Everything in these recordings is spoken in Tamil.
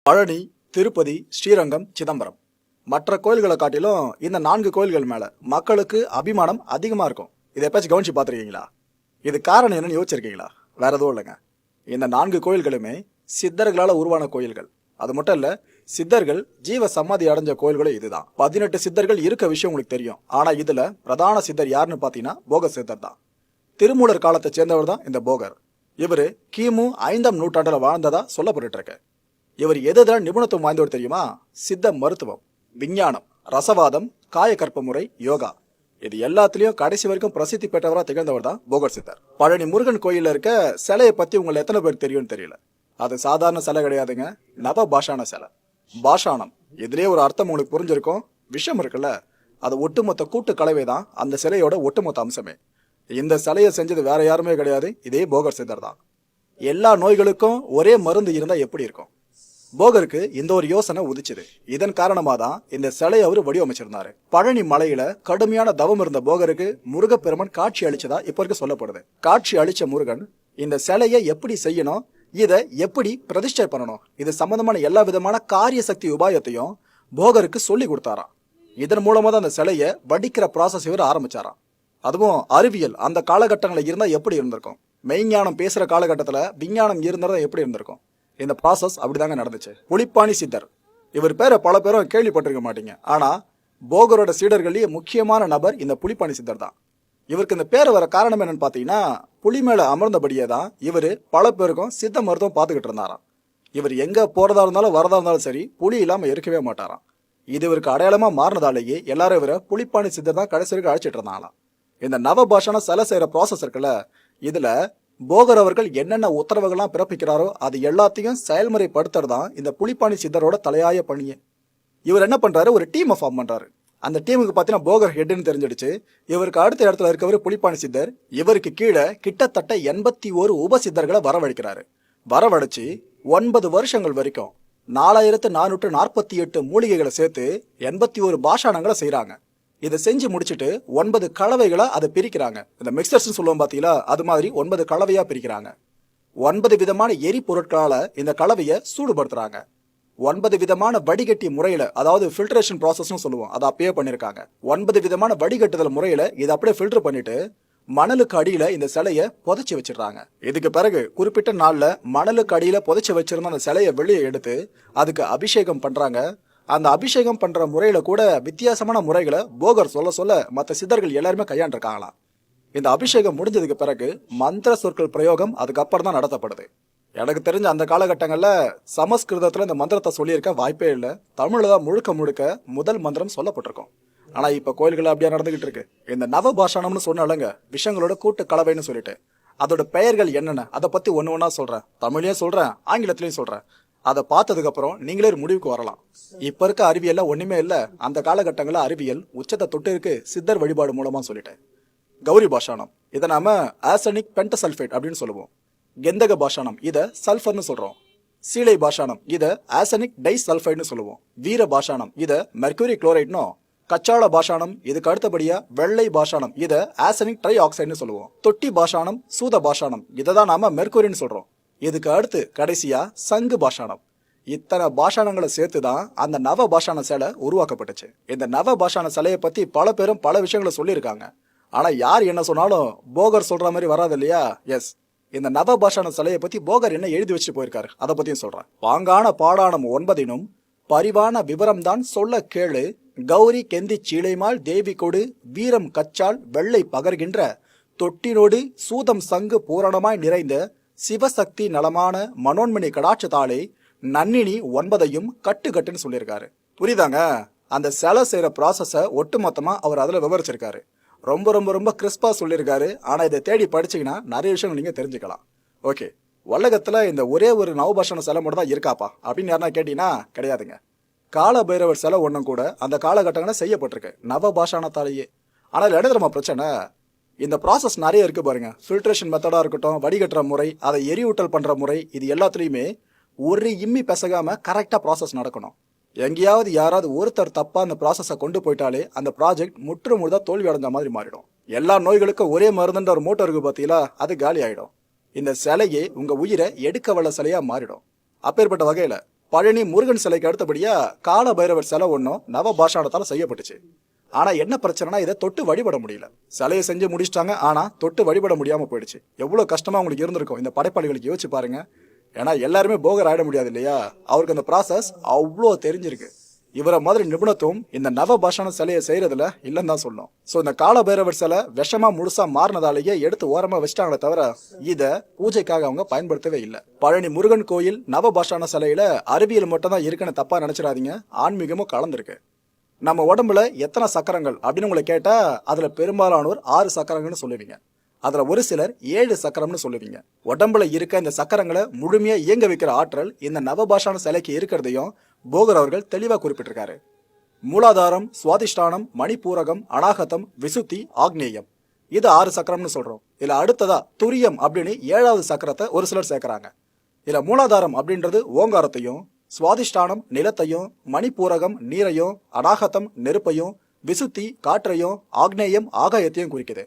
பழனி, திருப்பதி, ஸ்ரீரங்கம், சிதம்பரம் மற்ற கோயில்களை காட்டிலும் இந்த 4 கோயில்கள் மேல மக்களுக்கு அபிமானம் அதிகமா இருக்கும். இதை எப்பயாச்சும் கவனிச்சு பார்த்துருக்கீங்களா? இது காரணம் என்னன்னு யோசிச்சிருக்கீங்களா? வேற எதுவும் இல்லைங்க. இந்த 4 கோயில்களுமே சித்தர்களால் உருவான கோயில்கள். அது மட்டும் இல்ல, சித்தர்கள் ஜீவ சமாதி அடைஞ்ச கோயில்களும் இதுதான். 18 சித்தர்கள் இருக்க விஷயம் உங்களுக்கு தெரியும். ஆனா இதுல பிரதான சித்தர் யாருன்னு பாத்தீங்கன்னா போகர் சித்தர் தான். திருமூலர் காலத்தை சேர்ந்தவர் தான் இந்த போகர். இவரு கிமு 5ஆம் நூற்றாண்டுல வாழ்ந்ததா சொல்லப்பட்டு இருக்கு. இவர் எதுதான் நிபுணத்துவம் வாய்ந்தவர் தெரியுமா? சித்த மருத்துவம், விஞ்ஞானம், ரசவாதம், காயக்கற்ப முறை, யோகா, இது எல்லாத்துலயும் கடைசி வரைக்கும் பிரசித்தி பெற்றவரா திகழ்ந்தவர் தான் போகர் சித்தர். பழனி முருகன் கோயில்ல இருக்க சிலையை பத்தி உங்களை எத்தனை பேர் தெரியும்னு தெரியல. அது சாதாரண சிலை கிடையாதுங்க, நவ பாஷான சிலை. பாஷாணம், இதுலயே ஒரு அர்த்தம் உங்களுக்கு புரிஞ்சிருக்கும். விஷயம் இருக்குல்ல, அது ஒட்டுமொத்த கூட்டு கலவை தான் அந்த சிலையோட ஒட்டுமொத்த அம்சமே. இந்த சிலையை செஞ்சது வேற யாருமே கிடையாது, இதே போகர் சித்தர் தான். எல்லா நோய்களுக்கும் ஒரே மருந்து இருந்தா எப்படி இருக்கும்? போகருக்கு இந்த ஒரு யோசனை உதிச்சுது. இதன் காரணமா தான் இந்த சிலையை அவரு வடிவமைச்சிருந்தாரு. பழனி மலையில கடுமையான தவம் இருந்த போகருக்கு முருகப்பெருமன் காட்சி அளிச்சதா இப்ப இருக்க சொல்லப்படுது. காட்சி அளிச்ச முருகன் இந்த சிலையை எப்படி செய்யணும், இதை எப்படி பிரதிஷ்டை பண்ணணும், இது சம்பந்தமான எல்லா விதமான காரிய சக்தி உபாயத்தையும் போகருக்கு சொல்லி கொடுத்தாராம். இதன் மூலமா தான் அந்த சிலையை வடிக்கிற ப்ராசஸ் இவர் ஆரம்பிச்சாராம். அதுவும் அறிவியல் அந்த காலகட்டங்களில் இருந்தா எப்படி இருந்திருக்கும்? மெய்ஞானம் பேசுற காலகட்டத்துல விஞ்ஞானம் இருந்ததா எப்படி இருந்திருக்கும்? இந்த ப்ராசஸ் அப்படிதாங்க நடந்துச்சு. புலிப்பாணி சித்தர், இவர் பேரை பல பேரும் கேள்விப்பட்டிருக்க மாட்டீங்க. ஆனா போகரோட சீடர்களே முக்கியமான நபர் இந்த புலிப்பாணி சித்தர் தான். இவருக்கு இந்த பேரை வர காரணம் என்னன்னு பாத்தீங்கன்னா, புலி மேல அமர்ந்தபடியே தான் இவரு பல பேருக்கும் சித்த மருத்துவம் பார்த்துக்கிட்டு இருந்தாராம். இவர் எங்க போறதா இருந்தாலும் வரதா இருந்தாலும் சரி, புலி இல்லாம இருக்கவே மாட்டாராம். இது இவருக்கு அடையாளமா மாறினதாலேயே எல்லாரும் இவரை புலிப்பாணி சித்தர் தான் கடைசி வரைக்கும் அழைச்சிட்டு இருந்தாங்களாம். இந்த நவபாஷான சிலை செய்யற ப்ராசஸ் இருக்குல்ல, இதுல போகர் அவர்கள் என்னென்ன உத்தரவுகள்லாம் பிறப்பிக்கிறாரோ அது எல்லாத்தையும் செயல்முறைப்படுத்துறதுதான் இந்த புலிப்பாணி சித்தரோட தலையாய பணியே. இவர் என்ன பண்றாரு, ஒரு டீமை ஃபார்ம் பண்றாரு. அந்த டீமுக்கு பார்த்தீங்கன்னா போகர் ஹெட்னு தெரிஞ்சிடுச்சு. இவருக்கு அடுத்த இடத்துல இருக்கவர் புலிப்பாணி சித்தர். இவருக்கு கீழே கிட்டத்தட்ட 81 உபசித்தர்களை வரவழைக்கிறாரு. வரவழைச்சு 9 வருஷங்கள் வரைக்கும் 4448 மூலிகைகளை சேர்த்து 81 பாஷாணங்களை செய்யறாங்க. இதை செஞ்சு முடிச்சுட்டு 9 கலவைகளை அதை பிரிக்கிறாங்க. இந்த மிக்சர்ஸ் சொல்லுவோம் பாத்தீங்களா, அது மாதிரி 9 கலவையா பிரிக்கிறாங்க. 9 விதமான எரிபொருட்களால இந்த கலவையை சூடுபடுத்துறாங்க. 9 விதமான வடிகட்டி முறையில, அதாவது ஃபில்ட்ரேஷன் ப்ராசஸ்னு சொல்லுவோம், அதை அப்பயே பண்ணிருக்காங்க. 9 விதமான வடிகட்டுதல் முறையில இதை அப்படியே ஃபில்டர் பண்ணிட்டு மணலுக்கு அடியில இந்த சிலையை புதைச்சி வச்சிடறாங்க. இதுக்கு பிறகு குறிப்பிட்ட நாள்ல மணலுக்கு அடியில புதைச்சி வச்சிருந்த அந்த சிலையை வெளியே எடுத்து அதுக்கு அபிஷேகம் பண்றாங்க. அந்த அபிஷேகம் பண்ற முறையில கூட வித்தியாசமான முறைகளை போகர் சொல்ல சொல்ல மற்ற சித்தர்கள் எல்லாருமே கையாண்டிருக்காங்களாம். இந்த அபிஷேகம் முடிஞ்சதுக்கு பிறகு மந்திர சொற்கள் பிரயோகம் அதுக்கப்புறம் தான் நடத்தப்படுது. எனக்கு தெரிஞ்ச அந்த காலகட்டங்கள்ல சமஸ்கிருதத்துல இந்த மந்திரத்தை சொல்லியிருக்க வாய்ப்பே இல்லை. தமிழ்ல தான் முழுக்க முழுக்க முதல் மந்திரம் சொல்லப்பட்டிருக்கும். ஆனா இப்ப கோயில்கள் அப்படியே நடந்துகிட்டு இருக்கு. இந்த நவபாஷாணம்னு சொன்னாலங்க, விஷயங்களோட கூட்டு கலவைன்னு சொல்லிட்டு அதோட பெயர்கள் என்னென்ன அதை பத்தி ஒண்ணு ஒன்னா சொல்றேன். தமிழ்லயும் சொல்றேன், ஆங்கிலத்திலயும் சொல்றேன். அதை பார்த்ததுக்கு அப்புறம் நீங்களே ஒரு முடிவுக்கு வரலாம். இப்ப இருக்க அறிவியல்ல ஒண்ணுமே இல்ல, அந்த காலகட்டங்களில் அறிவியல் உச்சத்தை தொட்டு இருக்கு சித்தர் வழிபாடு மூலமா சொல்லிட்டேன். கௌரி பாஷாணம், இதை நாம ஆர்சனிக் பென்டசல்ஃபேட் அப்படின்னு சொல்லுவோம். கெந்தக பாஷாணம், இதை சல்ஃபர்னு சொல்றோம். சீலை பாஷாணம், இதை ஆர்சனிக் டை சல்ஃபைட்னு சொல்லுவோம். வீர பாஷாணம், இதை மெர்குரி குளோரைட்னோ. கச்சாள பாஷாணம், இதுக்கு அடுத்தபடியா வெள்ளை பாஷாணம், இதை ஆர்சனிக் ட்ரை ஆக்சைடுன்னு சொல்லுவோம். தொட்டி பாஷாணம், சூத பாஷாணம், இதை தான் நாம மெர்குரின்னு சொல்றோம். இதுக்கு அடுத்து கடைசியா சங்கு பாஷாணம். இத்தனை பாஷாணங்களை சேர்த்துதான் அந்த நவ பாஷாண சிலை உருவாக்கப்பட்டுச்சு. இந்த நவ பாஷாண சிலையை பத்தி பல பேரும் பல விஷயங்களை சொல்லியிருக்காங்க. ஆனா யார் என்ன சொன்னாலும் போகர் சொல்ற மாதிரி வராது இல்லையா? எஸ், இந்த நவ பாஷாண சிலையை பத்தி போகர் என்ன எழுதி வச்சு போயிருக்காரு அதை பத்தியும் சொல்றேன். பாங்கான பாடாணம் 9 பரிவான விவரம் தான் சொல்ல கேளு, கௌரி கெந்தி சீலைமால் தேவி கொடு, வீரம் கச்சால் வெள்ளை பகர்கின்ற தொட்டினோடு சூதம் சங்கு பூரணமாய் நிறைந்த சிவசக்தி நலமான மனோன்மணி கடாட்சத்தாலே நன்னினி 9ஐயும் கட்டுன்னு சொல்லியிருக்காரு. புரியுதாங்க? அந்த சிலை செய்யற ப்ராசஸ ஒட்டுமொத்தமா அவர் அதுல விவரிச்சிருக்காரு. ரொம்ப ரொம்ப ரொம்ப கிறிஸ்பா சொல்லியிருக்காரு. ஆனா இதை தேடி படிச்சீங்கன்னா நிறைய விஷயங்கள் நீங்க தெரிஞ்சுக்கலாம். ஓகே, உலகத்துல இந்த ஒரே ஒரு நவபாஷாண சிலை மட்டும் தான் இருக்காப்பா அப்படின்னு யாருன்னா கேட்டீங்கன்னா கிடையாதுங்க. கால பைரவர் சிலை ஒன்றும் கூட அந்த காலகட்டங்களில் செய்யப்பட்டிருக்கு நவபாஷாணத்தாலேயே. ஆனால் என்ன தெரியுமா பிரச்சனை? இந்த ப்ராசஸ் நிறைய இருக்கு பாருங்க. ஃபில்ட்ரேஷன் மெத்தடா இருக்கட்டும், வடிகட்டுற முறை, அதை எரியூட்டல் பண்ற முறை, இது எல்லாத்துலயுமே ஒரு இம்மி பெசகாம கரெக்டா ப்ராசஸ் நடக்கணும். எங்கேயாவது யாராவது ஒருத்தர் தப்பா அந்த ப்ராசஸை கொண்டு போயிட்டாலே அந்த ப்ராஜெக்ட் முற்றுமுழுதா தோல்வி அடைஞ்ச மாதிரி மாறிடும். எல்லா நோய்களுக்கும் ஒரே மருந்துன்ற ஒரு மோட்டர் இருக்கு பாத்தீங்களா, அது காலி ஆயிடும். இந்த சிலையே உங்க உயிரை எடுக்க வல்ல சிலையா மாறிடும். அப்பேற்பட்ட வகையில பழனி முருகன் சிலைக்கு அடுத்தபடியா கால பைரவர் சிலை ஒன்றும் நவ பாஷாணத்தால செய்யப்பட்டுச்சு. ஆனா என்ன பிரச்சனைனா இதை தொட்டு வழிபட முடியல. சிலையை செஞ்சு முடிச்சிட்டாங்க, ஆனா தொட்டு வழிபட முடியாம போயிடுச்சு. எவ்வளவு கஷ்டமா உங்களுக்கு இருந்திருக்கும் இந்த படைப்பாளிகளுக்கு, யோசிச்சு பாருங்க. ஏன்னா எல்லாருமே போகர் ஆயிட முடியாது இல்லையா, அவருக்கு அந்த ப்ராசஸ் அவ்வளோ தெரிஞ்சிருக்கு. இவரை மாதிரி நிபுணத்துவம் இந்த நவ பாஷான சிலையை செய்யறதுல இல்லைன்னு தான் சொல்லணும். ஸோ இந்த கால பைரவர் சிலை விஷமா முழுசா மாறினதாலேயே எடுத்து ஓரமா வச்சிட்டாங்களே தவிர இதை பூஜைக்காக அவங்க பயன்படுத்தவே இல்லை. பழனி முருகன் கோயில் நவ பாஷான சிலையில அறிவியல் மட்டும் தான் இருக்குன்னு தப்பா நினைச்சிடாதீங்க, ஆன்மீகமும் கலந்துருக்கு. நம்ம உடம்புல எத்தனை சக்கரங்கள் அப்படின்னு உங்களை கேட்டா அதுல பெரும்பாலானோர் 6 சக்கரங்கள்னு சொல்லுவீங்க. அதுல ஒரு சிலர் 7 சக்கரம்னு சொல்லுவீங்க. உடம்புல இருக்க இந்த சக்கரங்களை முழுமையா இயங்க வைக்கிற ஆற்றல் இந்த நவபாஷான சிலைக்கு இருக்கிறதையும் போகர் அவர்கள் தெளிவா குறிப்பிட்டிருக்காரு. மூலாதாரம், சுவாதிஷ்டானம், மணிப்பூரகம், அநாகதம், விசுத்தி, ஆக்னேயம், இது 6 சக்கரம்னு சொல்றோம். இதுல அடுத்ததா துரியம் அப்படின்னு 7வது சக்கரத்தை ஒரு சிலர் சேர்க்கிறாங்க. இதுல மூலாதாரம் அப்படின்றது ஓங்காரத்தையும், சுவாதிஷ்டானம் நிலத்தையும், மணிப்பூரகம் நீரையும், அநாகதம் நெருப்பையும், விசுத்தி காற்றையும், ஆக்னேயம் ஆகாயத்தையும் குறிக்குது.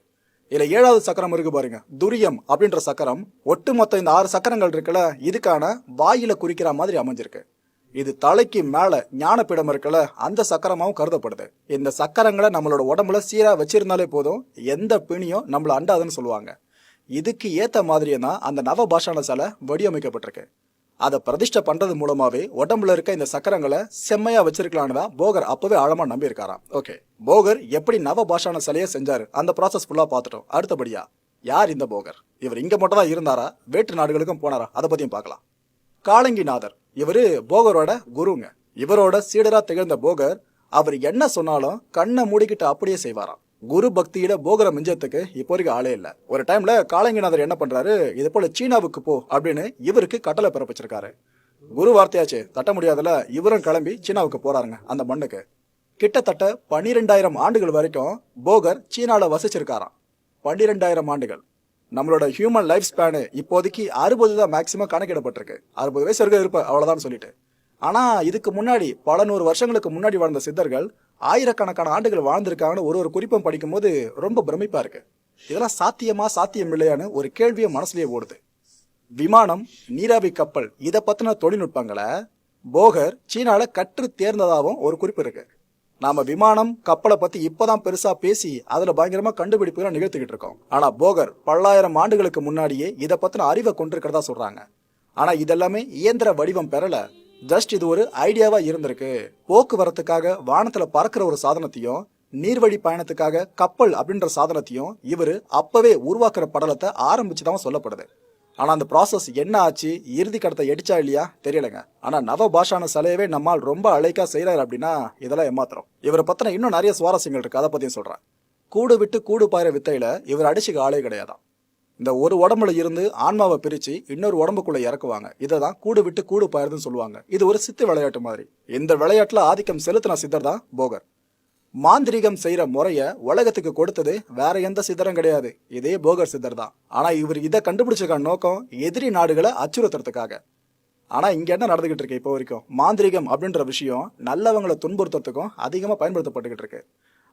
இதுல 7வது சக்கரம் இருக்கு பாருங்க, துரியம் அப்படின்ற சக்கரம். ஒட்டுமொத்த இந்த 6 சக்கரங்கள் இருக்குல்ல, இதுக்கான வாயில குறிக்கிற மாதிரி அமைஞ்சிருக்கு. இது தலைக்கு மேல ஞானப்பீடம் இருக்குல்ல, அந்த சக்கரமாவும் கருதப்படுது. இந்த சக்கரங்களை நம்மளோட உடம்புல சீரா வச்சிருந்தாலே போதும், எந்த பிணியும் நம்மள அண்டாதுன்னு சொல்லுவாங்க. இதுக்கு ஏத்த மாதிரியே தான் அந்த நவ பாஷான சிலை வடிவமைக்கப்பட்டிருக்கு. அதை பிரதிஷ்டை பண்றது மூலமாவே உடம்புல இருக்க இந்த சக்கரங்களை செம்மையா வச்சிருக்கலான்னு தான் போகர் அப்பவே ஆழமா நம்பி இருக்காராம். ஓகே, போகர் எப்படி நவ பாஷான சிலையை செஞ்சாரு அந்த ப்ராசஸ் ஃபுல்லா பார்த்துட்டோம். அடுத்தபடியா யார் இந்த போகர்? இவர் இங்க மட்டும் தான் இருந்தாரா, வேற்று நாடுகளுக்கும் போனாரா, அதை பத்தியும் பார்க்கலாம். காலங்கிநாதர் இவரு போகரோட குருங்க. இவரோட சீடரா திகழ்ந்த போகர் அவர் என்ன சொன்னாலும் கண்ணை மூடிக்கிட்டு அப்படியே செய்வாராம். குரு பக்தியில போகரை மிஞ்சத்துக்கு இப்போ வரைக்கும் ஆளே இல்ல. ஒரு டைம்ல காலங்கிநாதர் என்ன பண்றாரு, இது போல சீனாவுக்கு போ அப்படின்னு இவருக்கு கட்டளை பிறப்பிச்சிருக்காரு. குரு வார்த்தையாச்சு தட்ட முடியாதுல, இவரும் கிளம்பி சீனாவுக்கு போறாருங்க. அந்த மண்ணுக்கு கிட்டத்தட்ட 12,000 ஆண்டுகள் வரைக்கும் போகர் சீனால வசிச்சிருக்காராம். 12,000 ஆண்டுகள். நம்மளோட ஹியூமன் லைஃப் ஸ்பேனு இப்போதைக்கு 60 தான் மேக்சிமம் கணக்கிடப்பட்டிருக்கு. 60 வயசு வரைக்கும் இருப்ப அவ்வளவுதான் சொல்லிட்டு. ஆனா இதுக்கு முன்னாடி பல 100 வருஷங்களுக்கு முன்னாடி வாழ்ந்த சித்தர்கள் ஆயிரக்கணக்கான ஆண்டுகள் வாழ்ந்திருக்காங்கன்னு ஒரு குறிப்பம் படிக்கும் போது ரொம்ப பிரமிப்பா இருக்கு. இதெல்லாம் சாத்தியமா சாத்தியம் இல்லையான்னு ஒரு கேள்வியை மனசுலயே ஓடுது. விமானம், நீராவி கப்பல், இதை பத்தின தொழில்நுட்பங்களை போகர் சீனால கற்று தேர்ந்ததாகவும் ஒரு குறிப்பு இருக்கு. நாம விமானம் கப்பலை பத்தி இப்பதான் பெருசா பேசி அதுல பயங்கரமா கண்டுபிடிப்புகளை நிகழ்த்திக்கிட்டு இருக்கோம். ஆனா போகர் பல்லாயிரம் ஆண்டுகளுக்கு முன்னாடியே இதை பத்தின அறிவை கொண்டிருக்கிறதா சொல்றாங்க. ஆனா இதெல்லாமே இயந்திர வடிவம் பெறல, ஜஸ்ட் இது ஒரு ஐடியாவா இருந்திருக்கு. போக்குவரத்துக்காக வானத்துல பறக்கிற ஒரு சாதனத்தையும், நீர்வழி பயணத்துக்காக கப்பல் அப்படின்ற சாதனத்தையும் இவரு அப்பவே உருவாக்குற படலத்தை ஆரம்பிச்சுதான் சொல்லப்படுது. ஆனா அந்த ப்ராசஸ் என்ன ஆச்சு, இறுதி கடத்தை எடிச்சா இல்லையா தெரியலங்க. ஆனா நவ பாஷான சிலையவே நம்மால் ரொம்ப அழைக்கா செய்யறாரு அப்படின்னா இதெல்லாம் ஏமாத்திரம். இவரை பத்தின இன்னும் நிறைய சுவாரஸ்யங்கள் இருக்கு, அதை பத்தியும் சொல்றேன். கூடு விட்டு கூடு பாயிற வித்தையில இவர் அடிச்சுக்க ஆளே கிடையாதான். இந்த ஒரு உடம்புல இருந்து ஆன்மாவை பிரிச்சு இன்னொரு உடம்புக்குள்ள இறக்குவாங்க. இதைதான் கூடு விட்டு கூடு பாயிருதுன்னு சொல்லுவாங்க. இது ஒரு சித்து விளையாட்டு மாதிரி. இந்த விளையாட்டுல ஆதிக்கம் செலுத்தின சித்தர் தான் போகர். மாந்திரிகம் செய்யற முறைய உலகத்துக்கு கொடுத்தது வேற எந்த சித்தரும் கிடையாது, இதே போகர் சித்தர் தான். ஆனா இவர் இதை கண்டுபிடிச்சிருக்க நோக்கம் எதிரி நாடுகளை அச்சுறுத்துறதுக்காக. ஆனா இங்க என்ன நடந்துகிட்டு இருக்கு இப்போ வரைக்கும், மாந்திரிகம் அப்படின்ற விஷயம் நல்லவங்களை துன்புறுத்துறதுக்கும் அதிகமா பயன்படுத்தப்பட்டுக்கிட்டு இருக்கு.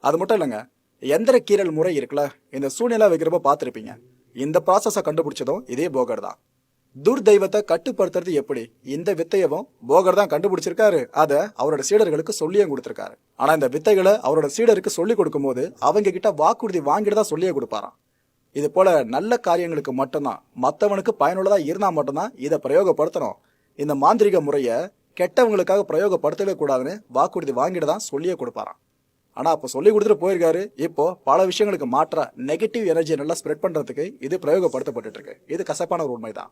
அது மட்டும் இல்லைங்க, எந்திர கீரல் முறை இருக்குல்ல, இந்த சூழ்நிலை வைக்கிறப்ப பார்த்திருப்பீங்க. இந்த ப்ராசஸை கண்டுபிடிச்சதும் இதே போகர் தான். துர்தெய்வத்தை கட்டுப்படுத்துறது எப்படி, இந்த வித்தையவும் போகர் தான் கண்டுபிடிச்சிருக்காரு. அதை அவரோட சீடர்களுக்கு சொல்லியே கொடுத்திருக்காரு. ஆனா இந்த வித்தைகளை அவரோட சீடருக்கு சொல்லி கொடுக்கும் போது அவங்க கிட்ட வாக்குறுதி வாங்கிட்டு தான் சொல்லியே கொடுப்பாராம். இது போல நல்ல காரியங்களுக்கு மட்டும்தான், மற்றவனுக்கு பயனுள்ளதா இருந்தா மட்டும்தான் இதை பிரயோகப்படுத்தணும். இந்த மாந்திரிக முறைய கெட்டவங்களுக்காக பிரயோகப்படுத்தவே கூடாதுன்னு வாக்குறுதி வாங்கிட்டு தான் சொல்லியே கொடுப்பாராம். ஆனா அப்ப சொல்லி கொடுத்துட்டு போயிருக்காரு. இப்போ பல விஷயங்களுக்கு மாற்றா நெகட்டிவ் எனர்ஜி நல்லா ஸ்ப்ரெட் பண்றதுக்கு இது பிரயோகப்படுத்தப்பட்டு இருக்கு. இது கசப்பான ஒரு உண்மைதான்.